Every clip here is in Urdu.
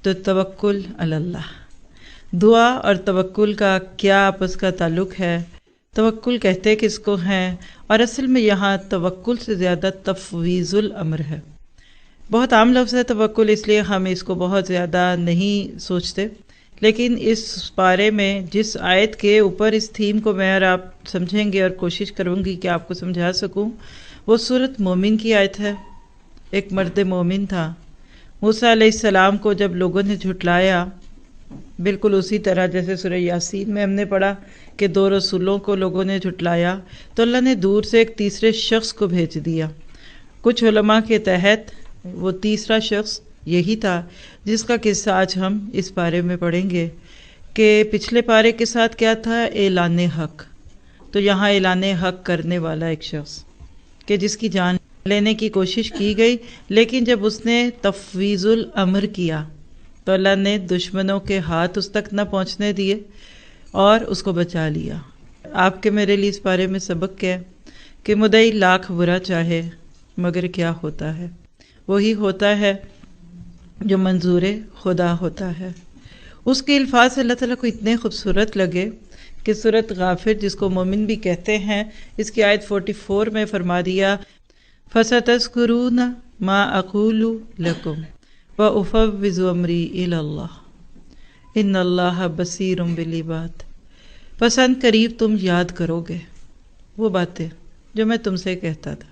تو توکل علی اللہ، دعا اور توکل کا کیا آپس کا تعلق ہے؟ توکل کہتے کس کو ہیں؟ اور اصل میں یہاں توکل سے زیادہ تفویض الامر ہے۔ بہت عام لفظ ہے توکل، اس لیے ہم اس کو بہت زیادہ نہیں سوچتے، لیکن اس پارے میں جس آیت کے اوپر اس تھیم کو میں اور آپ سمجھیں گے اور کوشش کروں گی کہ آپ کو سمجھا سکوں، وہ سورۃ مومن کی آیت ہے۔ ایک مرد مومن تھا، موسیٰ علیہ السلام کو جب لوگوں نے جھٹلایا، بالکل اسی طرح جیسے سورہ یاسین میں ہم نے پڑھا کہ 2 رسولوں کو لوگوں نے جھٹلایا، تو اللہ نے دور سے ایک تیسرے شخص کو بھیج دیا۔ کچھ علماء کے تحت وہ تیسرا شخص یہی تھا جس کا قصہ آج ہم اس پارے میں پڑھیں گے کہ پچھلے پارے کے ساتھ کیا تھا؟ اعلان حق۔ تو یہاں اعلان حق کرنے والا ایک شخص کہ جس کی جان لینے کی کوشش کی گئی، لیکن جب اس نے تفویض الامر کیا تو اللہ نے دشمنوں کے ہاتھ اس تک نہ پہنچنے دیے اور اس کو بچا لیا۔ آپ کے میرے لیے اس بارے میں سبق کیا ہے کہ مدعی لاکھ برا چاہے مگر کیا ہوتا ہے؟ وہی ہوتا ہے جو منظور خدا ہوتا ہے۔ اس کے الفاظ اللہ تعالیٰ کو اتنے خوبصورت لگے کہ سورۃ غافر، جس کو مومن بھی کہتے ہیں، اس کی آیت 44 میں فرما دیا فَسَتَذْكُرُونَ مَا أَقُولُ لَكُمْ وَأُفَوِّضُ أَمْرِي إِلَى اللَّهِ إِنَّ اللَّهَ بَصِيرٌ بِالْعِبَادِ۔ پس ان قریب تم یاد کرو گے وہ باتیں جو میں تم سے کہتا تھا۔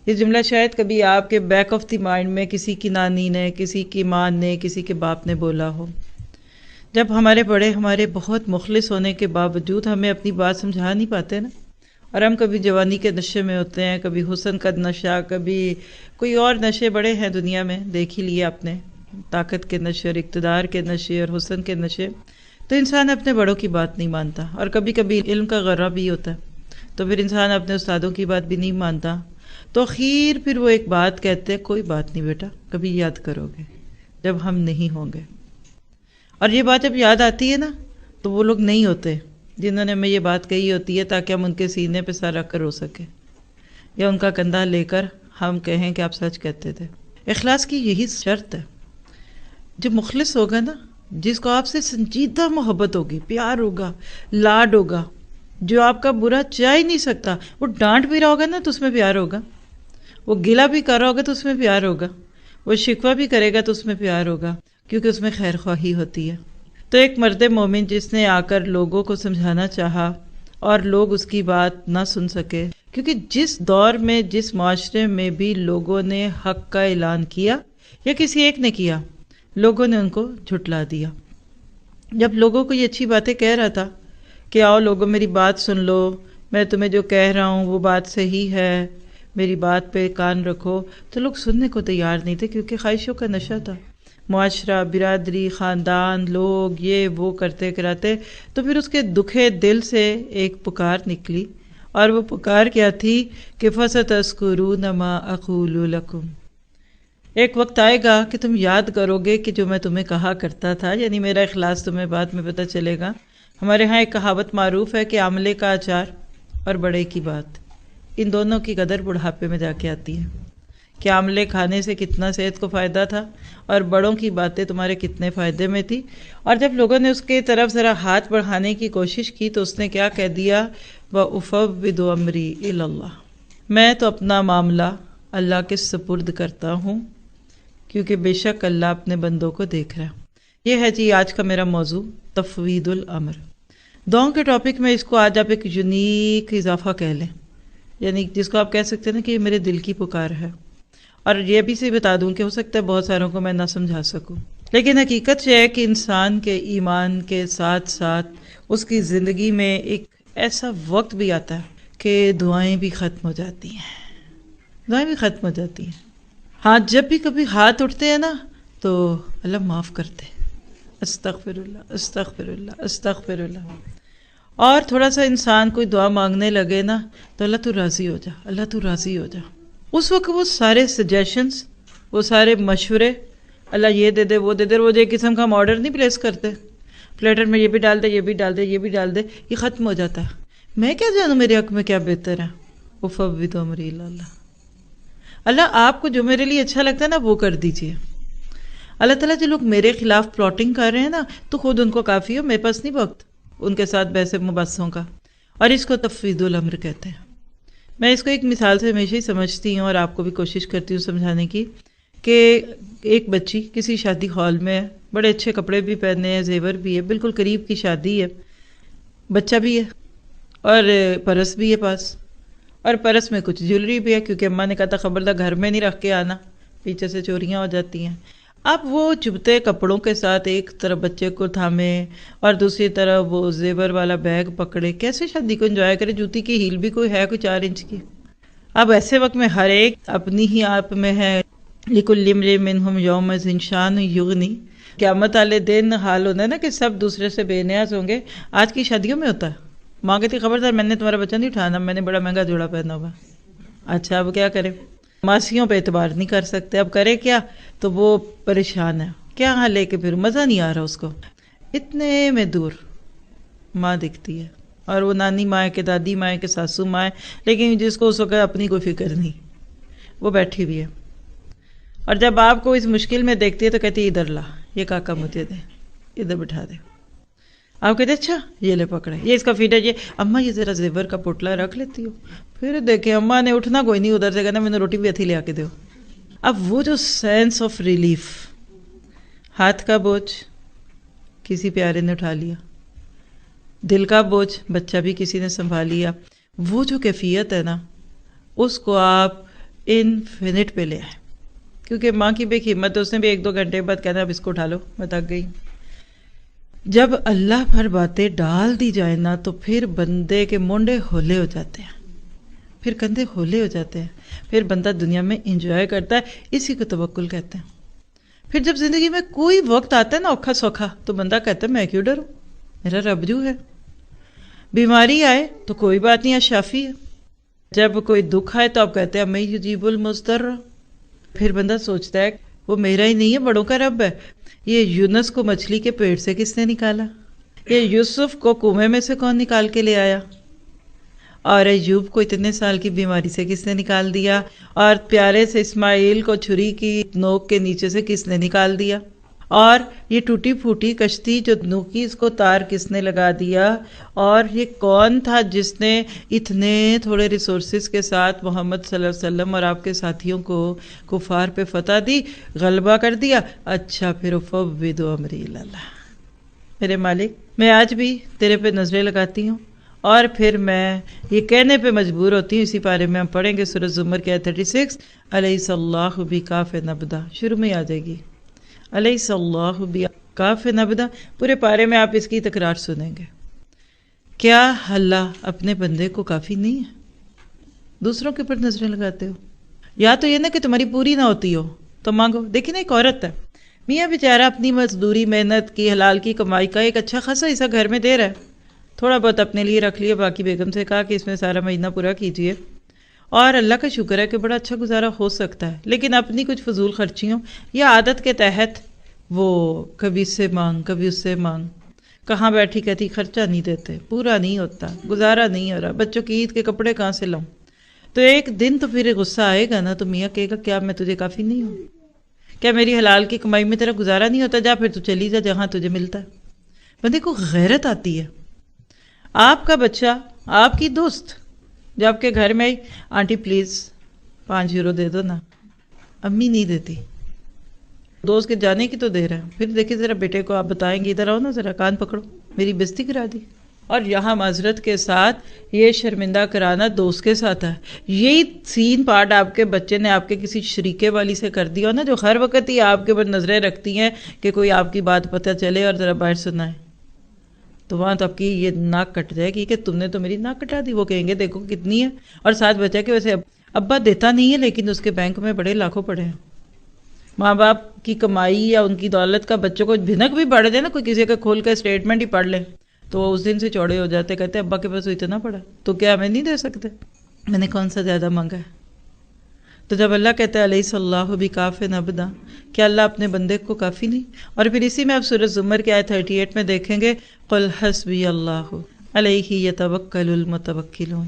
یہ جملہ شاید کبھی آپ کے بیک آف دی مائنڈ میں کسی کی نانی نے، کسی کی ماں نے، کسی کے باپ نے بولا ہو، جب ہمارے بڑے ہمارے بہت مخلص ہونے کے باوجود ہمیں اپنی بات سمجھا نہیں پاتے نا، اور ہم کبھی جوانی کے نشے میں ہوتے ہیں، کبھی حسن کا نشہ، کبھی کوئی اور نشے بڑے ہیں دنیا میں، دیکھ ہی لیے آپ نے، طاقت کے نشے اور اقتدار کے نشے اور حسن کے نشے، تو انسان اپنے بڑوں کی بات نہیں مانتا، اور کبھی کبھی علم کا غرہ بھی ہوتا ہے تو پھر انسان اپنے استادوں کی بات بھی نہیں مانتا، تو پھر وہ ایک بات کہتے ہیں، کوئی بات نہیں بیٹا، کبھی یاد کرو گے جب ہم نہیں ہوں گے۔ اور یہ بات جب یاد آتی ہے نا تو وہ لوگ نہیں ہوتے جنہوں نے ہمیں یہ بات کہی ہوتی ہے تاکہ ہم ان کے سینے پہ سر رکھ کر رو سکیں، یا ان کا کندھا لے کر ہم کہیں کہ آپ سچ کہتے تھے۔ اخلاص کی یہی شرط ہے، جو مخلص ہوگا نا، جس کو آپ سے سنجیدہ محبت ہوگی، پیار ہوگا، لاڈ ہوگا، جو آپ کا برا چاہ ہی نہیں سکتا، وہ ڈانٹ بھی رہا ہوگا نا تو اس میں پیار ہوگا، وہ گلہ بھی کر رہا ہوگا تو اس میں پیار ہوگا، وہ شکوہ بھی کرے گا تو اس میں پیار ہوگا، کیونکہ اس میں خیر خواہی ہوتی ہے۔ تو ایک مرد مومن جس نے آ کر لوگوں کو سمجھانا چاہا اور لوگ اس کی بات نہ سن سکے، کیونکہ جس دور میں، جس معاشرے میں بھی لوگوں نے حق کا اعلان کیا یا کسی ایک نے کیا، لوگوں نے ان کو جھٹلا دیا۔ جب لوگوں کو یہ اچھی باتیں کہہ رہا تھا کہ آؤ لوگوں میری بات سن لو، میں تمہیں جو کہہ رہا ہوں وہ بات صحیح ہے، میری بات پہ کان رکھو، تو لوگ سننے کو تیار نہیں تھے، کیونکہ خواہشوں کا نشہ تھا، معاشرہ، برادری، خاندان، لوگ یہ وہ کرتے کراتے۔ تو پھر اس کے دکھے دل سے ایک پکار نکلی، اور وہ پکار کیا تھی کہ فَسَتَذْكُرُونَ مَا أَقُولُ لَكُمْ، ایک وقت آئے گا کہ تم یاد کرو گے کہ جو میں تمہیں کہا کرتا تھا، یعنی میرا اخلاص تمہیں بعد میں پتہ چلے گا۔ ہمارے ہاں ایک کہاوت معروف ہے کہ آملے کا اچار اور بڑے کی بات، ان دونوں کی قدر بڑھاپے میں جا کے آتی ہے، کہ آملے کھانے سے کتنا صحت کو فائدہ تھا اور بڑوں کی باتیں تمہارے کتنے فائدے میں تھی۔ اور جب لوگوں نے اس کے طرف ذرا ہاتھ بڑھانے کی کوشش کی تو اس نے کیا کہہ دیا؟ وَأُفَوِّضُ أَمْرِي إِلَى اللَّهِ، میں تو اپنا معاملہ اللہ کے سپرد کرتا ہوں، کیونکہ بے شک اللہ اپنے بندوں کو دیکھ رہا ہے۔ یہ ہے جی آج کا میرا موضوع، تفویض الامر۔ دعاؤں کے ٹاپک میں اس کو آج آپ ایک یونیک اضافہ کہہ لیں، یعنی جس کو آپ کہہ سکتے ہیں کہ یہ میرے دل کی پکار ہے۔ اور یہ بھی سے بتا دوں کہ ہو سکتا ہے بہت ساروں کو میں نہ سمجھا سکوں، لیکن حقیقت یہ ہے کہ انسان کے ایمان کے ساتھ ساتھ اس کی زندگی میں ایک ایسا وقت بھی آتا ہے کہ دعائیں بھی ختم ہو جاتی ہیں، دعائیں بھی ختم ہو جاتی ہیں۔ ہاں، جب بھی کبھی ہاتھ اٹھتے ہیں نا تو اللہ معاف کرتے، استغفر اللہ استغفر اللہ استغفر اللہ، اور تھوڑا سا انسان کوئی دعا مانگنے لگے نا تو اللہ تو راضی ہو جا، اللہ تو راضی ہو جا۔ اس وقت وہ سارے سجیشنز، وہ سارے مشورے، اللہ یہ دے دے وہ دے دے، وہ ایک قسم کا ہم آرڈر نہیں پلیس کرتے، پلیٹر میں یہ بھی ڈال دے، یہ بھی ڈال دے، یہ بھی ڈال دے، یہ ختم ہو جاتا ہے۔ میں کیا جانوں میرے حق میں کیا بہتر ہے؟ وَفَوِّضُ أَمْرِي إِلَى اللَّهِ، اللہ آپ کو جو میرے لیے اچھا لگتا ہے نا وہ کر دیجئے۔ اللہ تعالیٰ جو لوگ میرے خلاف پلاٹنگ کر رہے ہیں نا، تو خود ان کو کافی ہو، میرے پاس نہیں وقت ان کے ساتھ بحث مباحثوں کا، اور اس کو تفویض الامر کہتے ہیں۔ میں اس کو ایک مثال سے ہمیشہ ہی سمجھتی ہوں، اور آپ کو بھی کوشش کرتی ہوں سمجھانے کی، کہ ایک بچی کسی شادی ہال میں ہے، بڑے اچھے کپڑے بھی پہنے ہیں، زیور بھی ہے، بالکل قریب کی شادی ہے، بچہ بھی ہے اور پرس بھی ہے پاس، اور پرس میں کچھ جیولری بھی ہے، کیونکہ اماں نے کہا تھا خبردار گھر میں نہیں رکھ کے آنا، پیچھے سے چوریاں ہو جاتی ہیں۔ اب وہ چبھتے کپڑوں کے ساتھ ایک طرف بچے کو تھامے اور دوسری طرف وہ زیور والا بیگ پکڑے، کیسے شادی کو انجوائے کرے؟ جوتی کی ہیل بھی کوئی ہے کوئی 4 انچ کی۔ اب ایسے وقت میں ہر ایک اپنی ہی آپ میں ہے، لِكُلِّ امْرِئٍ مِّنْهُمْ يَوْمَئِذٍ شَأْنٌ يُغْنِيهِ۔ قیامت والے دن حال ہونا ہے نا کہ سب دوسرے سے بے نیاز ہوں گے۔ آج کی شادیوں میں ہوتا ہے، ماں کہتی خبردار میں نے تمہارا بچہ نہیں اٹھانا، میں نے بڑا مہنگا جوڑا پہنا ہوا۔ اچھا اب کیا کرے؟ ماسیوں پہ اعتبار نہیں کر سکتے، اب کرے کیا؟ تو وہ پریشان ہے، کیا ہاں لے کے پھر مزہ نہیں آ رہا اس کو۔ اتنے میں دور ماں دکھتی ہے، اور وہ نانی ماں ہے کہ دادی ماں ہے کہ ساسو ماں ہے، لیکن جس کو اس وقت اپنی کوئی فکر نہیں، وہ بیٹھی ہوئی ہے، اور جب آپ کو اس مشکل میں دیکھتی ہے تو کہتی ہے ادھر لا، یہ کاکا مجھے دے، ادھر بٹھا دے۔ آپ کہتے اچھا یہ لے پکڑے، یہ اس کا فیڈ ہے، یہ اماں یہ ذرا زیور کا پوٹلا رکھ لیتی ہو، پھر دیکھیں اماں نے اٹھنا کوئی نہیں، ادھر سے کہنا میں نے روٹی بھی اتھی لے آ کے دو۔ اب وہ جو سینس آف ریلیف، ہاتھ کا بوجھ کسی پیارے نے اٹھا لیا، دل کا بوجھ بچہ بھی کسی نے سنبھال لیا، وہ جو کیفیت ہے نا اس کو آپ انفینٹ پہ لے آئے، کیونکہ ماں کی بے ہمت ہے، اس نے بھی 1-2 گھنٹے بعد کہنا اب اس کو اٹھا لو میں تھک گئی۔ جب اللہ پر باتیں ڈال دی جائیں نا تو پھر بندے کے مونڈے ہولے ہو جاتے ہیں، پھر کندھے ہولے ہو جاتے ہیں، پھر بندہ دنیا میں انجوائے کرتا ہے، اسی کو توکل کہتے ہیں۔ پھر جب زندگی میں کوئی وقت آتا ہے نا اوکھا سوکھا تو بندہ کہتا ہے میں کیوں ڈروں، میرا رب جو ہے۔ بیماری آئے تو کوئی بات نہیں، شافی ہے۔ جب کوئی دکھ آئے تو آپ کہتے ہیں میں یجیب المضطر، پھر بندہ سوچتا ہے وہ میرا ہی نہیں ہے، بڑوں کا رب ہے۔ یہ یونس کو مچھلی کے پیٹ سے کس نے نکالا؟ یہ یوسف کو کنویں میں سے کون نکال کے لے آیا؟ اور ایوب کو اتنے سال کی بیماری سے کس نے نکال دیا؟ اور پیارے سے اسماعیل کو چھری کی نوک کے نیچے سے کس نے نکال دیا؟ اور یہ ٹوٹی پھوٹی کشتی جو نوکی اس کو تار کس نے لگا دیا؟ اور یہ کون تھا جس نے اتنے تھوڑے ریسورسز کے ساتھ محمد صلی اللہ علیہ وسلم اور آپ کے ساتھیوں کو کفار پہ فتح دی، غلبہ کر دیا؟ اچھا پھر فوض امری اللہ، میرے مالک میں آج بھی تیرے پہ نظریں لگاتی ہوں، اور پھر میں یہ کہنے پہ مجبور ہوتی ہوں، اسی بارے میں ہم پڑھیں گے سورۃ زمر کی آیت 36، الیس اللہ بکافٍ عبدہ، شروع میں آ جائے گی الیس اللہ بکافٍ عبدہ، پورے پارے میں آپ اس کی تکرار سنیں گے۔ کیا اللہ اپنے بندے کو کافی نہیں ہے؟ دوسروں کے اوپر نظریں لگاتے ہو، یا تو یہ نا کہ تمہاری پوری نہ ہوتی ہو تو مانگو۔ دیکھیں نا ایک عورت ہے، میاں بیچارہ اپنی مزدوری محنت کی حلال کی کمائی کا ایک اچھا خاصا حصہ گھر میں دے رہا ہے، تھوڑا بہت اپنے لیے رکھ لیا، باقی بیگم سے کہا کہ اس میں سارا مہینہ پورا کیجئے، اور اللہ کا شکر ہے کہ بڑا اچھا گزارا ہو سکتا ہے، لیکن اپنی کچھ فضول خرچیوں یا عادت کے تحت وہ کبھی اس سے مانگ کبھی اس سے مانگ، کہاں بیٹھی کہتی خرچہ نہیں دیتے، پورا نہیں ہوتا، گزارا نہیں ہو رہا، بچوں کی عید کے کپڑے کہاں سے لاؤں؟ تو ایک دن تو پھر غصہ آئے گا نا، تو میاں کہے گا کیا میں تجھے کافی نہیں ہوں؟ کیا میری حلال کی کمائی میں تیرا گزارا نہیں ہوتا؟ جا پھر تو چلی جا جہاں تجھے ملتا ہے۔ بندے کو غیرت آتی ہے۔ آپ کا بچہ، آپ کی دوست جو آپ کے گھر میں آئی، آنٹی پلیز 5 یورو دے دو نا، امی نہیں دیتی، دوست کے جانے کی تو دے رہا ہے، پھر دیکھیں ذرا بیٹے کو آپ بتائیں گے ادھر آؤ نا ذرا، کان پکڑو، میری بےزتی کرا دی۔ اور یہاں معذرت کے ساتھ یہ شرمندہ کرانا دوست کے ساتھ ہے، یہی سین پارٹ آپ کے بچے نے آپ کے کسی شریکے والی سے کر دیا ہو نا، جو ہر وقت ہی آپ کے اوپر نظریں رکھتی ہیں کہ کوئی آپ کی بات پتہ چلے اور ذرا باہر سنائے، تو وہاں تو آپ کی یہ ناک کٹ جائے گی کہ تم نے تو میری ناک کٹا دی۔ وہ کہیں گے دیکھو کتنی ہے، اور ساتھ بچہ کہ ویسے ابا دیتا نہیں ہے لیکن اس کے بینک میں بڑے لاکھوں پڑے ہیں۔ ماں باپ کی کمائی یا ان کی دولت کا بچوں کو بھنک بھی پڑھ دے نا، کوئی کسی کا کھول کا اسٹیٹمنٹ ہی پڑھ لے تو وہ اس دن سے چوڑے ہو جاتے، کہتے ابا کے پاس تو اتنا پڑا تو کیا ہمیں نہیں دے سکتے؟ میں نے کون سا زیادہ مانگا ہے؟ تو جب اللہ کہتا ہے الیس اللہ بکافٍ عبدہ، کیا اللہ اپنے بندے کو کافی نہیں؟ اور پھر اسی میں آپ سورۃ زمر کی آیت 38 میں دیکھیں گے قل حسبی اللہ علیہ یتوکل المتوکلون،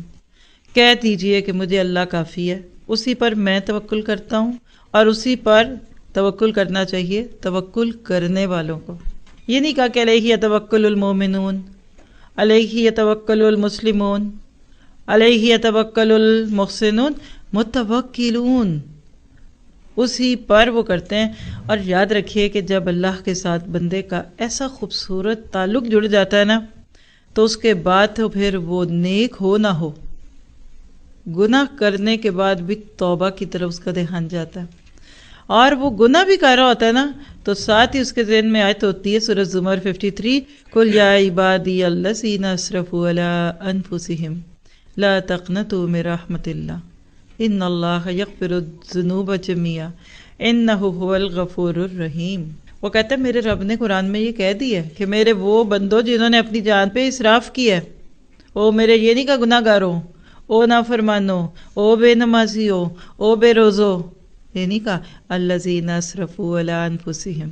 کہہ دیجئے کہ مجھے اللہ کافی ہے، اسی پر میں توکل کرتا ہوں اور اسی پر توکل کرنا چاہیے توکل کرنے والوں کو. یہ نہیں کہا کہ علیہ یتوکل المومنون، علیہ یتوکل المسلمون، علیہ یتوکل المحسنون، متوکلون، اسی پر وہ کرتے ہیں. اور یاد رکھیے کہ جب اللہ کے ساتھ بندے کا ایسا خوبصورت تعلق جڑ جاتا ہے نا، تو اس کے بعد تو پھر وہ نیک ہو نہ ہو، گناہ کرنے کے بعد بھی توبہ کی طرف اس کا دھیان جاتا ہے. اور وہ گناہ بھی کر رہا ہوتا ہے نا، تو ساتھ ہی اس کے ذہن میں آیت ہوتی ہے سورہ زمر 53، قُلْ يَا عِبَادِيَ الَّذِينَ أَسْرَفُوا عَلَىٰ أَنفُسِهِمْ لَا تَقْنَطُوا مِن رَحْمَةِ اللَّهِ إِنَّ اللَّهَ يَغْفِرُ الذُّنُوبَ جَمِيعًا إِنَّهُ هُوَ الْغَفُورُ الرَّحِيمُ. وہ کہتا ہے میرے رب نے قرآن میں یہ کہہ دیا ہے کہ میرے وہ بندوں جنہوں نے اپنی جان پہ اسراف کیا ہے، او میرے یہ نہیں کہا گناہ گارو، او نافرمانو، او بے نمازی ہو، او بے روزو، یہ نہیں کہا الذین اسرفوا علی انفسہم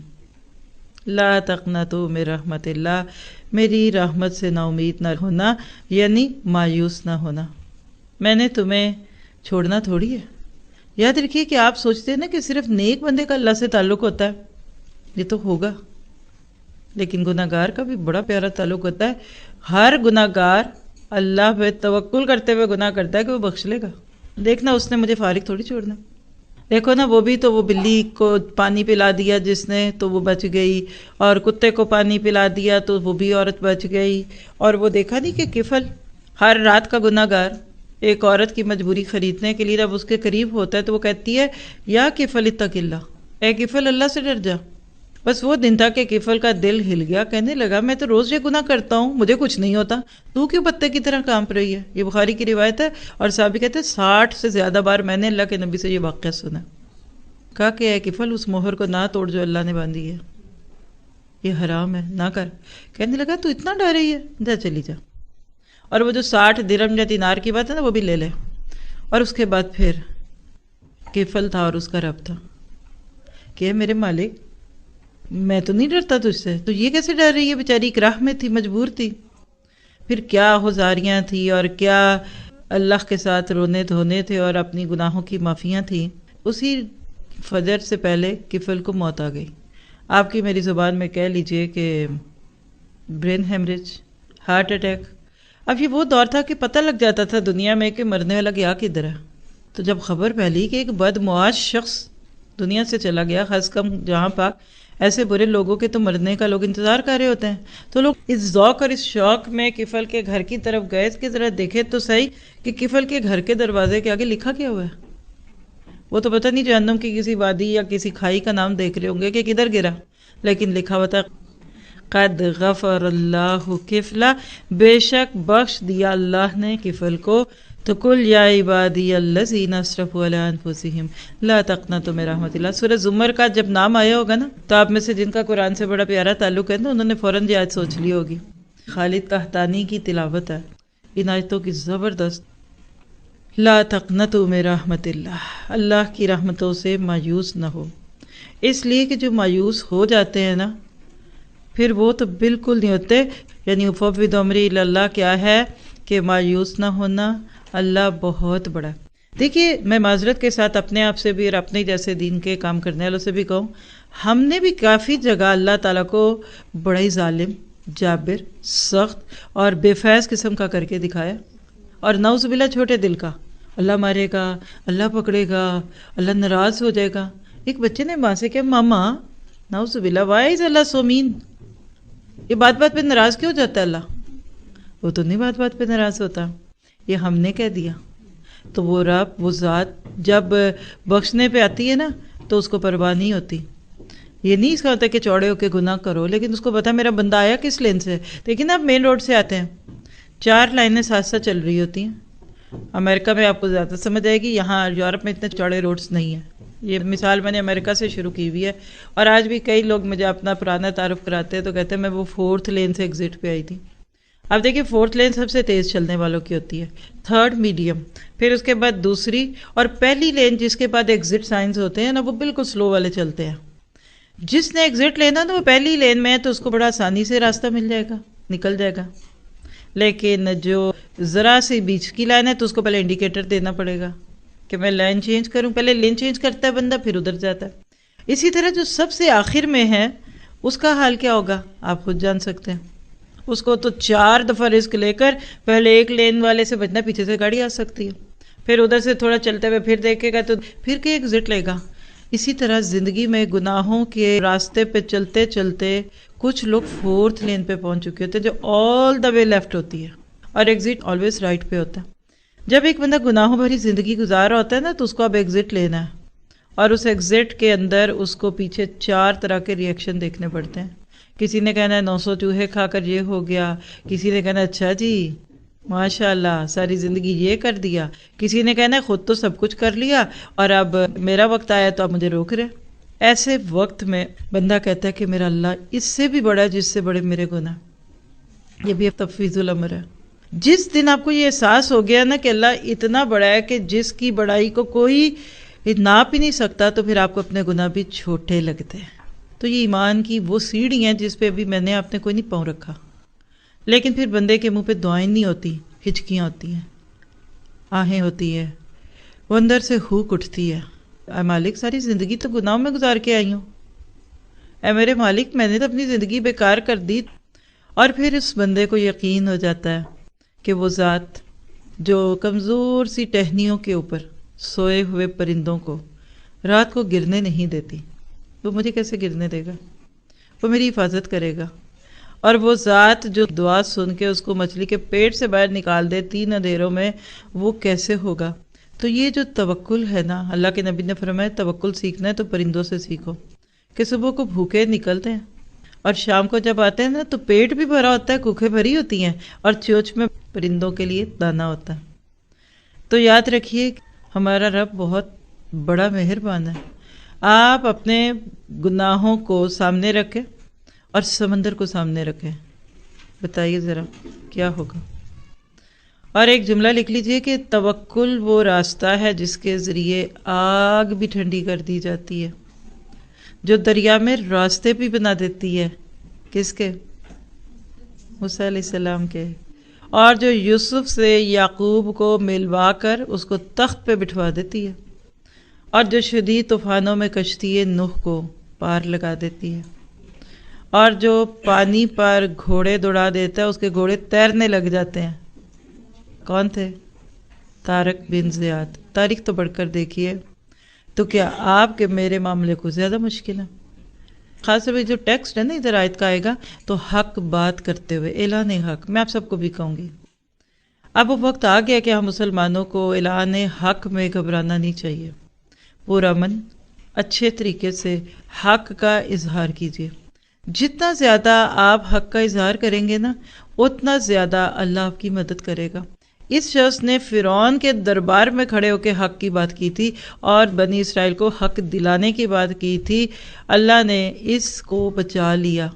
لا تقنطوا من رحمت اللہ، میری رحمت سے نا امید نہ ہونا، یعنی مایوس نہ ہونا. میں نے تمہیں چھوڑنا تھوڑی ہے. یاد رکھیے کہ آپ سوچتے ہیں نا کہ صرف نیک بندے کا اللہ سے تعلق ہوتا ہے، یہ تو ہوگا، لیکن گناہ گار کا بھی بڑا پیارا تعلق ہوتا ہے. ہر گناہ گار اللہ پہ توکل کرتے ہوئے گناہ کرتا ہے کہ وہ بخش لے گا. دیکھنا اس نے مجھے فارغ تھوڑی چھوڑنا. دیکھو نا وہ بھی تو وہ بلی کو پانی پلا دیا جس نے تو وہ بچ گئی، اور کتے کو پانی پلا دیا تو وہ بھی عورت بچ گئی. اور وہ دیکھا نہیں کہ کفل ہر رات کا گناہ گار ایک عورت کی مجبوری خریدنے کے لیے جب اس کے قریب ہوتا ہے تو وہ کہتی ہے یا کفل اتق اللہ، اے کفل اللہ سے ڈر جا. بس وہ دن تھا کہ کفل کا دل ہل گیا، کہنے لگا میں تو روز یہ گناہ کرتا ہوں، مجھے کچھ نہیں ہوتا، تو کیوں پتے کی طرح کانپ رہی ہے. یہ بخاری کی روایت ہے. اور صحابی کہتے ہیں 60 سے زیادہ بار میں نے اللہ کے نبی سے یہ واقعہ سنا. کہا کہ اے کفل اس مہر کو نہ توڑ جو اللہ نے باندھی ہے، یہ حرام ہے، نہ کر. کہنے لگا تو اتنا ڈر رہی ہے، جا چلی جا. اور وہ جو 60 درہم یا دینار کی بات ہے نا وہ بھی لے لے. اور اس کے بعد پھر کفل تھا اور اس کا رب تھا کہ میرے مالک میں تو نہیں ڈرتا تجھ سے، تو یہ کیسے ڈر رہی ہے؟ بیچاری اکراہ میں تھی، مجبور تھی. پھر کیا ہوزاریاں تھی اور کیا اللہ کے ساتھ رونے دھونے تھے اور اپنی گناہوں کی معافیاں تھیں. اسی فجر سے پہلے کفل کو موت آ گئی. آپ کی میری زبان میں کہہ لیجئے کہ برین ہیمریج، ہارٹ اٹیک. اب یہ وہ دور تھا کہ پتہ لگ جاتا تھا دنیا میں کہ مرنے والا گیا کدھر ہے. تو جب خبر پھیلی کہ ایک بدمعاش شخص دنیا سے چلا گیا، خاص کم جہاں پاک، ایسے برے لوگوں کے تو مرنے کا لوگ انتظار کر رہے ہوتے ہیں، تو لوگ اس ذوق اور اس شوق میں کفل کے گھر کی طرف گئے کہ ذرا دیکھے تو صحیح کہ کفل کے گھر کے دروازے کے آگے لکھا کیا ہوا ہے. وہ تو پتہ نہیں جہنم کی کسی وادی یا کسی کھائی کا نام دیکھ رہے ہوں گے کہ کدھر گرا، لیکن لکھا ہوا تھا قد غفر اللہ کفلا، بے شک بخش دیا اللہ نے کفل کو. تو قل یا عبادی الذین اسرفوا علی انفسہم لا تقنطوا من رحمت اللہ. سورہ زمر کا جب نام آیا ہوگا نا تو آپ میں سے جن کا قرآن سے بڑا پیارا تعلق ہے نا انہوں نے فوراً یہ آیت سوچ لی ہوگی. خالد قحطانی کی تلاوت ہے ان آیتوں کی زبردست. لا تقنطوا من رحمت اللہ، اللہ کی رحمتوں سے مایوس نہ ہو. اس لیے کہ جو مایوس ہو جاتے ہیں نا پھر وہ تو بالکل نہیں ہوتے. یعنی افوض امری الی اللہ کیا ہے کہ مایوس نہ ہونا، اللہ بہت بڑا. دیکھیے میں معذرت کے ساتھ اپنے آپ سے بھی اور اپنے جیسے دین کے کام کرنے والوں سے بھی کہوں، ہم نے بھی کافی جگہ اللہ تعالیٰ کو بڑا ہی ظالم، جابر، سخت اور بے فیض قسم کا کر کے دکھایا. اور نعوذ باللہ چھوٹے دل کا، اللہ مارے گا، اللہ پکڑے گا، اللہ ناراض ہو جائے گا. ایک بچے نے ماں سے کہا ماما نعوذ باللہ وائی از اللہ سو مین، یہ بات بات پہ ناراض کیوں ہو جاتا ہے اللہ؟ وہ تو نہیں بات بات پہ ناراض ہوتا، یہ ہم نے کہہ دیا. تو وہ رب، وہ ذات جب بخشنے پہ آتی ہے نا تو اس کو پرواہ نہیں ہوتی. یہ نہیں اس کا ہوتا کہ چوڑے ہو کے گناہ کرو، لیکن اس کو پتا میرا بندہ آیا کس لین سے. لیکن آپ مین روڈ سے آتے ہیں، 4 لائنیں ساتھ ساتھ چل رہی ہوتی ہیں. امریکہ میں آپ کو زیادہ سمجھ آئے گی، یہاں یورپ میں اتنے چوڑے روڈز نہیں ہیں. یہ مثال میں نے امریکہ سے شروع کی ہوئی ہے. اور آج بھی کئی لوگ مجھے اپنا پرانا تعارف کراتے ہیں تو کہتے ہیں میں وہ 4th لین سے ایگزٹ پہ آئی تھی. اب دیکھیے 4th لین سب سے تیز چلنے والوں کی ہوتی ہے، 3rd میڈیم، پھر اس کے بعد دوسری، اور پہلی لین جس کے بعد ایگزٹ سائنز ہوتے ہیں نا وہ بالکل سلو والے چلتے ہیں. جس نے ایگزٹ لینا تو وہ پہلی لین میں ہے تو اس کو بڑا آسانی سے راستہ مل جائے گا، نکل جائے گا. لیکن جو ذرا سی بیچ کی لائن ہے تو اس کو پہلے انڈیکیٹر دینا پڑے گا کہ میں لائن چینج کروں. پہلے لین چینج کرتا ہے بندہ پھر ادھر جاتا ہے. اسی طرح جو سب سے آخر میں ہے اس کا حال کیا ہوگا آپ خود جان سکتے ہیں. اس کو تو 4 دفعہ رسک لے کر پہلے ایک لین والے سے بچنا، پیچھے سے گاڑی آ سکتی ہے، پھر ادھر سے تھوڑا چلتے ہوئے پھر دیکھے گا تو پھر کہ ایگزٹ لے گا. اسی طرح زندگی میں گناہوں کے راستے پہ چلتے چلتے کچھ لوگ 4تھ لین پہ پہنچ چکے ہوتے ہیں جو آل دا وے لیفٹ ہوتی ہے، اور ایگزٹ آلویز رائٹ پہ ہوتا ہے. جب ایک بندہ گناہوں بھری زندگی گزار رہا ہوتا ہے نا تو اس کو اب ایگزٹ لینا ہے، اور اس ایگزٹ کے اندر اس کو پیچھے 4 طرح کے ریئیکشن دیکھنے پڑتے ہیں. کسی نے کہنا ہے 900 چوہے کھا کر یہ ہو گیا، کسی نے کہنا اچھا جی ماشاء اللہ ساری زندگی یہ کر دیا، کسی نے کہنا ہے خود تو سب کچھ کر لیا اور اب میرا وقت آیا تو اب مجھے روک رہے. ایسے وقت میں بندہ کہتا ہے کہ میرا اللہ اس سے بھی بڑا ہے جس سے بڑے میرے گناہ. یہ بھی تفویض الامر ہے. جس دن آپ کو یہ احساس ہو گیا نا کہ اللہ اتنا بڑا ہے کہ جس کی بڑائی کو کوئی ناپ ہی نہیں سکتا، تو پھر آپ کو اپنے گناہ بھی چھوٹے لگتے ہیں. تو یہ ایمان کی وہ سیڑھی ہیں جس پہ ابھی میں نے آپ نے کوئی نہیں پاؤں رکھا، لیکن پھر بندے کے منہ پہ دعائیں نہیں ہوتی، ہچکیاں ہوتی ہیں، آہیں ہوتی ہے، وہ اندر سے ہوک اٹھتی ہے. اے مالک ساری زندگی تو گناہوں میں گزار کے آئی ہوں، اے میرے مالک میں نے تو اپنی زندگی بیکار کر دی. اور پھر اس بندے کو یقین ہو جاتا ہے کہ وہ ذات جو کمزور سی ٹہنیوں کے اوپر سوئے ہوئے پرندوں کو رات کو گرنے نہیں دیتی، وہ مجھے کیسے گرنے دے گا؟ وہ میری حفاظت کرے گا. اور وہ ذات جو دعا سن کے اس کو مچھلی کے پیٹ سے باہر نکال دے 3 اندھیروں میں، وہ کیسے ہوگا؟ تو یہ جو توکل ہے نا، اللہ کے نبی نے فرمایا توکل سیکھنا ہے تو پرندوں سے سیکھو، کہ صبح کو بھوکے نکلتے ہیں اور شام کو جب آتے ہیں نا تو پیٹ بھی بھرا ہوتا ہے، کوکھیں بھری ہوتی ہیں، اور چوچ میں پرندوں کے لیے دانہ ہوتا ہے. تو یاد رکھیے ہمارا رب بہت بڑا مہربان ہے. آپ اپنے گناہوں کو سامنے رکھیں اور سمندر کو سامنے رکھیں، بتائیے ذرا کیا ہوگا. اور ایک جملہ لکھ لیجئے کہ توکل وہ راستہ ہے جس کے ذریعے آگ بھی ٹھنڈی کر دی جاتی ہے، جو دریا میں راستے بھی بنا دیتی ہے. کس کے؟ موسیٰ علیہ السلام کے. اور جو یوسف سے یعقوب کو ملوا کر اس کو تخت پہ بٹھوا دیتی ہے، اور جو شدید طوفانوں میں کشتی نوح کو پار لگا دیتی ہے، اور جو پانی پر گھوڑے دوڑا دیتا ہے اس کے گھوڑے تیرنے لگ جاتے ہیں. کون تھے؟ طارق بن زیاد. تاریخ تو پڑھ کر دیکھیے. تو کیا آپ کے میرے معاملے کو زیادہ مشکل ہے؟ خاص طور پہ جو ٹیکسٹ ہے نا ادھر آیت کا آئے گا تو حق بات کرتے ہوئے اعلان حق. میں آپ سب کو بھی کہوں گی اب وہ وقت آ گیا کہ ہم مسلمانوں کو اعلان حق میں گھبرانا نہیں چاہیے. پرامن اچھے طریقے سے حق کا اظہار کیجیے. جتنا زیادہ آپ حق کا اظہار کریں گے نا اتنا زیادہ اللہ آپ کی مدد کرے گا. اس شخص نے فرعون کے دربار میں کھڑے ہو کے حق کی بات کی تھی اور بنی اسرائیل کو حق دلانے کی بات کی تھی. اللہ نے اس کو بچا لیا.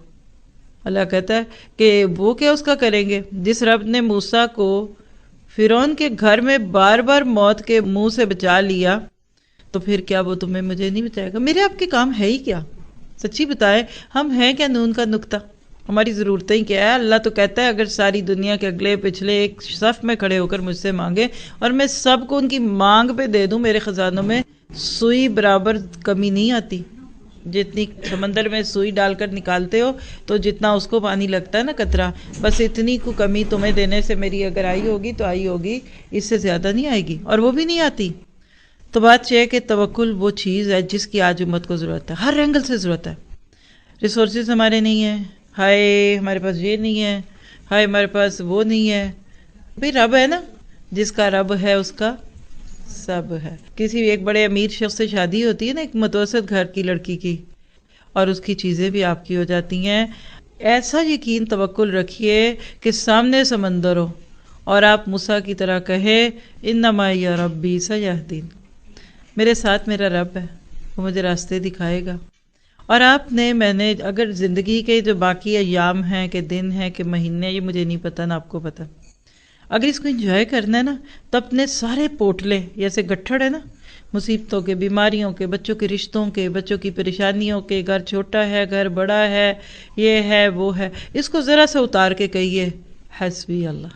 اللہ کہتا ہے کہ وہ کیا اس کا کریں گے؟ جس رب نے موسیٰ کو فرعون کے گھر میں بار بار موت کے منہ سے بچا لیا، تو پھر کیا وہ تمہیں مجھے نہیں بچائے گا؟ میرے آپ کے کام ہے ہی کیا؟ سچی بتائیں ہم ہیں کیا نون کا نقطہ؟ ہماری ضرورتیں ہی کیا ہے؟ اللہ تو کہتا ہے اگر ساری دنیا کے اگلے پچھلے ایک صف میں کھڑے ہو کر مجھ سے مانگے اور میں سب کو ان کی مانگ پہ دے دوں، میرے خزانوں میں سوئی برابر کمی نہیں آتی. جتنی سمندر میں سوئی ڈال کر نکالتے ہو تو جتنا اس کو پانی لگتا ہے نا قطرہ، بس اتنی کو کمی تمہیں دینے سے میری اگر آئی ہوگی تو آئی ہوگی، اس سے زیادہ نہیں آئے گی، اور وہ بھی نہیں آتی. تو بات یہ ہے کہ توکل وہ چیز ہے جس کی آج امت کو ضرورت ہے، ہر اینگل سے ضرورت ہے. ریسورسز ہمارے نہیں ہیں، ہائے ہمارے پاس یہ نہیں ہے، ہائے ہمارے پاس وہ نہیں ہے. بھئی رب ہے نا، جس کا رب ہے اس کا سب ہے. کسی ایک بڑے امیر شخص سے شادی ہوتی ہے نا ایک متوسط گھر کی لڑکی کی، اور اس کی چیزیں بھی آپ کی ہو جاتی ہیں. ایسا یقین توکل رکھیے کہ سامنے سمندر ہو اور آپ موسیٰ کی طرح کہے انما یا ربی سیہدین، میرے ساتھ میرا رب ہے، وہ مجھے راستے دکھائے گا. اور میں نے اگر زندگی کے جو باقی ایام ہیں کہ دن ہیں کہ مہینے، یہ مجھے نہیں پتہ نہ آپ کو پتہ، اگر اس کو انجوائے کرنا ہے نا تو اپنے سارے پوٹلے جیسے گٹھڑ ہے نا، مصیبتوں کے، بیماریوں کے، بچوں کے رشتوں کے، بچوں کی پریشانیوں کے، گھر چھوٹا ہے گھر بڑا ہے، یہ ہے وہ ہے، اس کو ذرا سا اتار کے کہیے حسبی اللہ.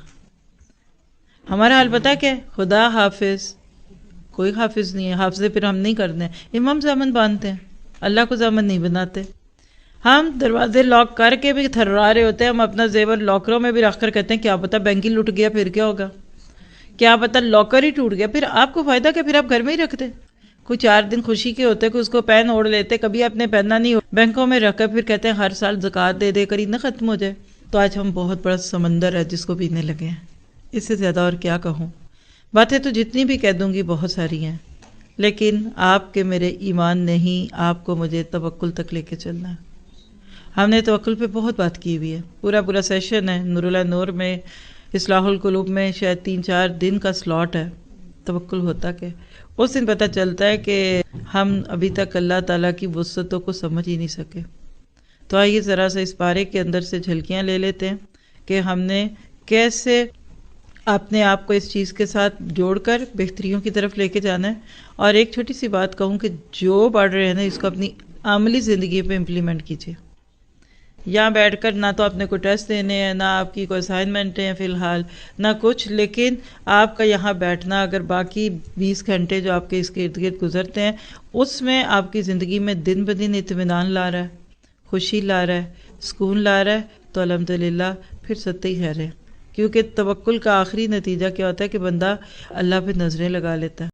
ہمارا حال پتہ کیا ہے؟ خدا حافظ. کوئی حافظ نہیں ہے. حافظ پھر ہم نہیں کرتے ہیں، امام زامن باندھتے ہیں. اللہ کو ضامن نہیں بناتے. ہم دروازے لاک کر کے بھی تھرا رہے ہوتے ہیں، ہم اپنا زیور لاکروں میں بھی رکھ کر کہتے ہیں کیا پتہ بینک ہی لٹ گیا پھر کیا ہوگا، کیا پتہ لاکر ہی ٹوٹ گیا، پھر آپ کو فائدہ کیا، پھر آپ گھر میں ہی رکھتے. کوئی 4 دن خوشی کے ہوتے، کوئی اس کو پین اوڑھ لیتے، کبھی آپ نے پہننا نہیں ہو، بینکوں میں رکھ کر پھر کہتے ہیں ہر سال زکوٰۃ دے دے کر ہی نہ ختم ہو جائے. تو آج ہم بہت بڑا سمندر ہے جس کو پینے لگے ہیں. اس سے زیادہ اور کیا کہوں. باتیں تو جتنی بھی کہہ دوں گی بہت ساری ہیں، لیکن آپ کے میرے ایمان نہیں، آپ کو مجھے توکل تک لے کے چلنا ہے. ہم نے توکل پہ بہت بات کی ہوئی ہے، پورا سیشن ہے نور نور میں، اصلاح القلوب میں شاید 3-4 دن کا سلاٹ ہے. توکل ہوتا کہ اس دن پتہ چلتا ہے کہ ہم ابھی تک اللہ تعالیٰ کی وسعتوں کو سمجھ ہی نہیں سکے. تو آئیے ذرا سا اس پارے کے اندر سے جھلکیاں لے لیتے ہیں کہ ہم نے کیسے اپنے آپ کو اس چیز کے ساتھ جوڑ کر بہتریوں کی طرف لے کے جانا ہے. اور ایک چھوٹی سی بات کہوں کہ جو پڑھ رہے ہیں نا اس کو اپنی عملی زندگی پہ امپلیمنٹ کیجیے. یہاں بیٹھ کر نہ تو اپنے کو ٹیسٹ دینے ہیں، نہ آپ کی کوئی اسائنمنٹ ہیں فی الحال، نہ کچھ، لیکن آپ کا یہاں بیٹھنا اگر باقی 20 گھنٹے جو آپ کے اس کے ارد گرد گزرتے ہیں اس میں آپ کی زندگی میں دن بدن اطمینان لا رہا ہے، خوشی لا رہا ہے، سکون لا رہا ہے، تو الحمدللہ پھر ستے ہی خیر ہے. کیونکہ توکل کا آخری نتیجہ کیا ہوتا ہے کہ بندہ اللہ پہ نظریں لگا لیتا ہے.